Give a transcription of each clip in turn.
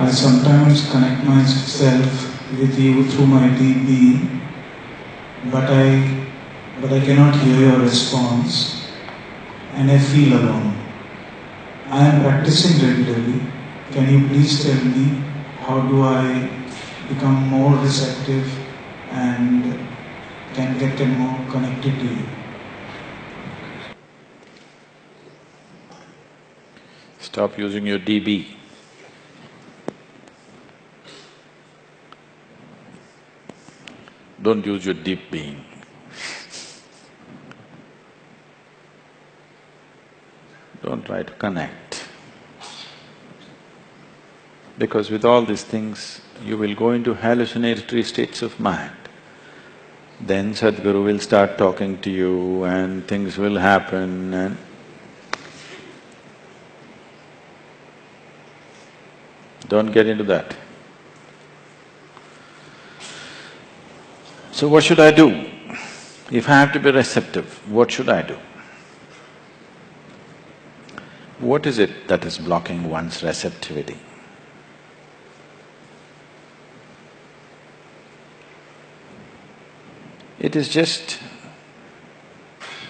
I sometimes connect myself with you through my deep being, but I cannot hear your response, and I feel alone. I am practicing regularly. Can you please tell me how do I become more receptive and can get more connected to you? Stop using your DB. Don't use your deep being. Don't try to connect. Because with all these things, you will go into hallucinatory states of mind. Then Sadhguru will start talking to you and things will happen and… Don't get into that. So what should I do? If I have to be receptive, what should I do? What is it that is blocking one's receptivity? It is just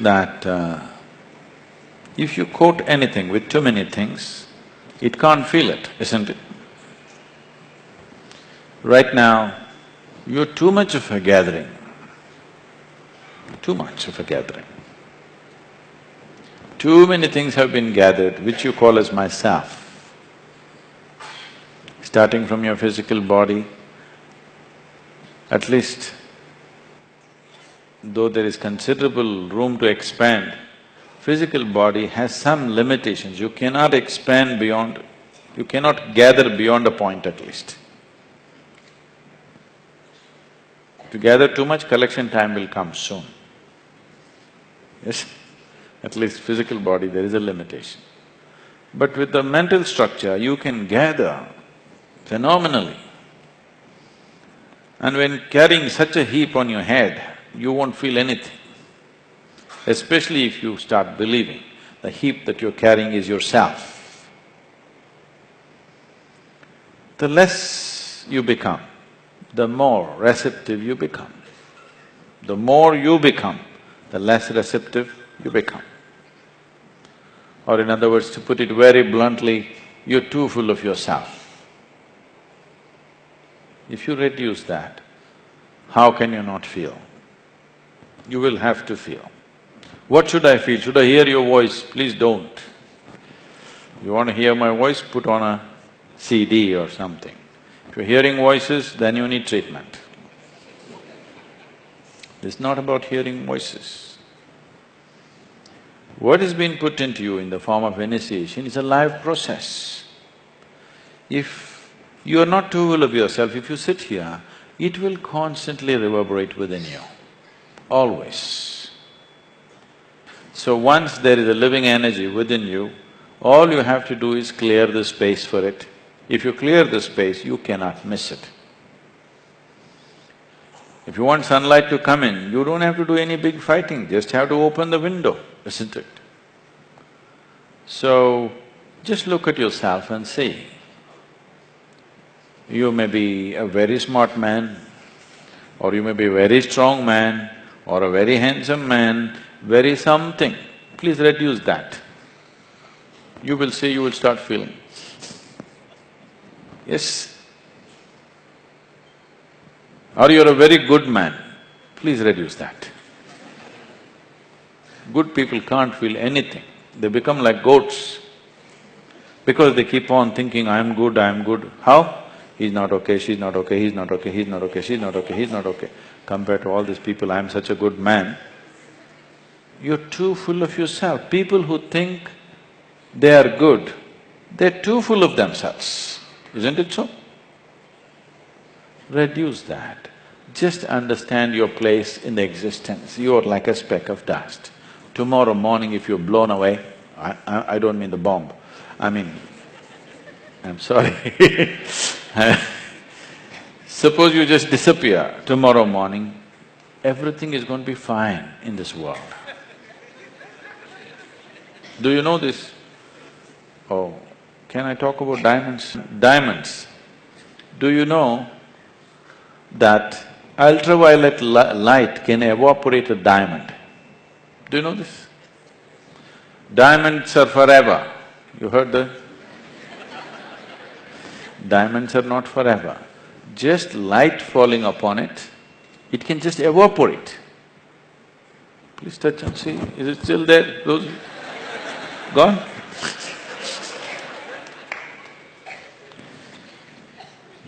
that if you coat anything with too many things, it can't feel it, isn't it? Right now, you're too much of a gathering, too much of a gathering. Too many things have been gathered which you call as myself. Starting from your physical body, at least though there is considerable room to expand, physical body has some limitations. You cannot expand beyond… you cannot gather beyond a point at least. To gather too much, collection time will come soon. Yes? At least physical body, there is a limitation. But with the mental structure, you can gather phenomenally. And when carrying such a heap on your head, you won't feel anything. Especially if you start believing the heap that you're carrying is yourself. The less you become, the more receptive you become. The more you become, the less receptive you become. Or in other words, to put it very bluntly, you're too full of yourself. If you reduce that, how can you not feel? You will have to feel. What should I feel? Should I hear your voice? Please don't. You want to hear my voice? Put on a CD or something. If you're hearing voices, then you need treatment. It's not about hearing voices. What has been put into you in the form of initiation is a live process. If you are not too full of yourself, if you sit here, it will constantly reverberate within you, always. So once there is a living energy within you, all you have to do is clear the space for it. If you clear the space, you cannot miss it. If you want sunlight to come in, you don't have to do any big fighting, just have to open the window, isn't it? So, just look at yourself and see. You may be a very smart man, or you may be a very strong man, or a very handsome man, very something. Please reduce that. You will see, you will start feeling. Yes? Or you're a very good man, please reduce that. Good people can't feel anything, they become like goats. Because they keep on thinking, I'm good, I'm good. How? He's not okay, she's not okay, he's not okay, he's not okay, she's not okay, he's not okay. Compared to all these people, I'm such a good man. You're too full of yourself. People who think they are good, they're too full of themselves. Isn't it so? Reduce that. Just understand your place in the existence. You are like a speck of dust. Tomorrow morning if you're blown away, I don't mean the bomb, I mean, I'm sorry suppose you just disappear tomorrow morning, everything is going to be fine in this world. Do you know this? Oh, can I talk about diamonds? Diamonds Do you know that ultraviolet light can evaporate a diamond? Do you know this? Diamonds are forever. You heard that? Diamonds are not forever. Just light falling upon it, it can just evaporate. Please touch and see, is it still there? Those… gone?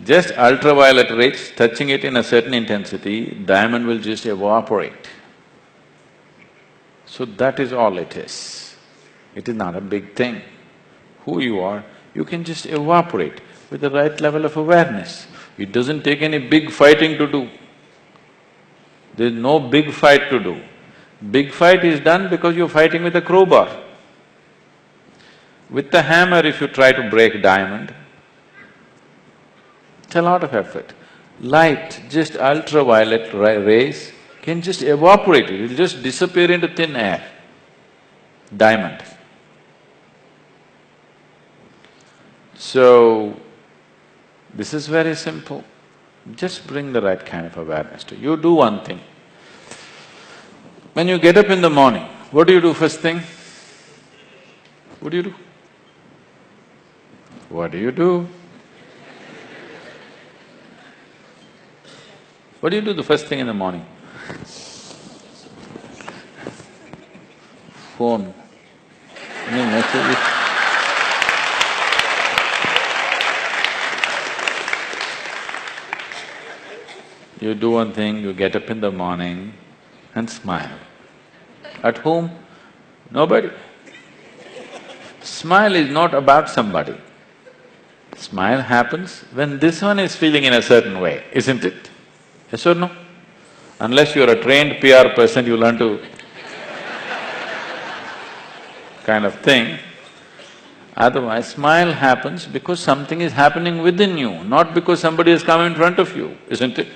Just ultraviolet rays, touching it in a certain intensity, diamond will just evaporate. So that is all it is. It is not a big thing. Who you are, you can just evaporate with the right level of awareness. It doesn't take any big fighting to do. There's no big fight to do. Big fight is done because you're fighting with a crowbar. With the hammer, if you try to break diamond, it's a lot of effort. Light, just ultraviolet rays can just evaporate it, it'll just disappear into thin air. Diamond. So, this is very simple. Just bring the right kind of awareness to you. You do one thing. When you get up in the morning, what do you do first thing? What do you do? What do you do? What do you do the first thing in the morning? Phone. Any messages? You do one thing, you get up in the morning and smile. At whom? Nobody. Smile is not about somebody. Smile happens when this one is feeling in a certain way, isn't it? Yes or no? Unless you're a trained PR person, you learn to kind of thing. Otherwise, smile happens because something is happening within you, not because somebody has come in front of you, isn't it?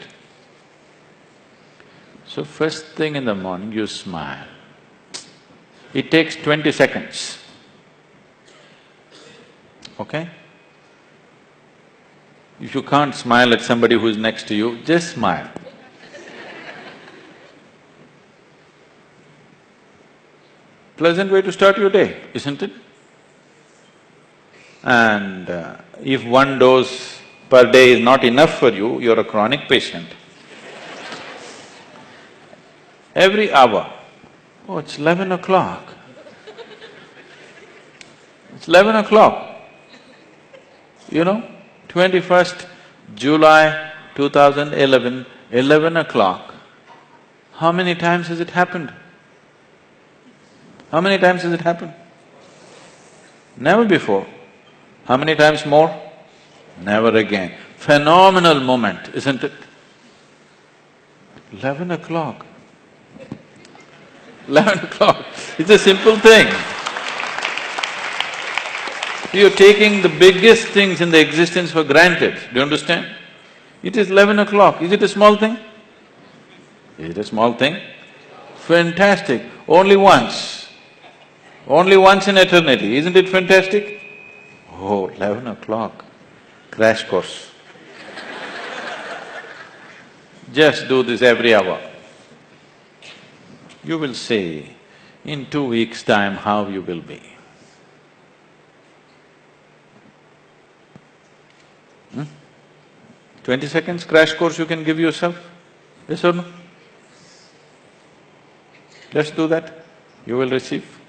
So first thing in the morning, you smile. It takes 20 seconds, okay? If you can't smile at somebody who's next to you, just smile. Pleasant way to start your day, isn't it? And if one dose per day is not enough for you, you're a chronic patient. Every hour, oh, it's 11 o'clock. It's 11 o'clock. You know, 21st July 2011, 11 o'clock. How many times has it happened? How many times has it happened? Never before. How many times more? Never again. Phenomenal moment, isn't it? 11 o'clock. 11 o'clock, it's a simple thing. You're taking the biggest things in the existence for granted, do you understand? It is 11 o'clock, is it a small thing? Is it a small thing? Fantastic, only once in eternity, isn't it fantastic? Oh, 11 o'clock, crash course. Just do this every hour. You will see in 2 weeks' time how you will be. 20 seconds crash course you can give yourself, yes or no? Just do that, you will receive.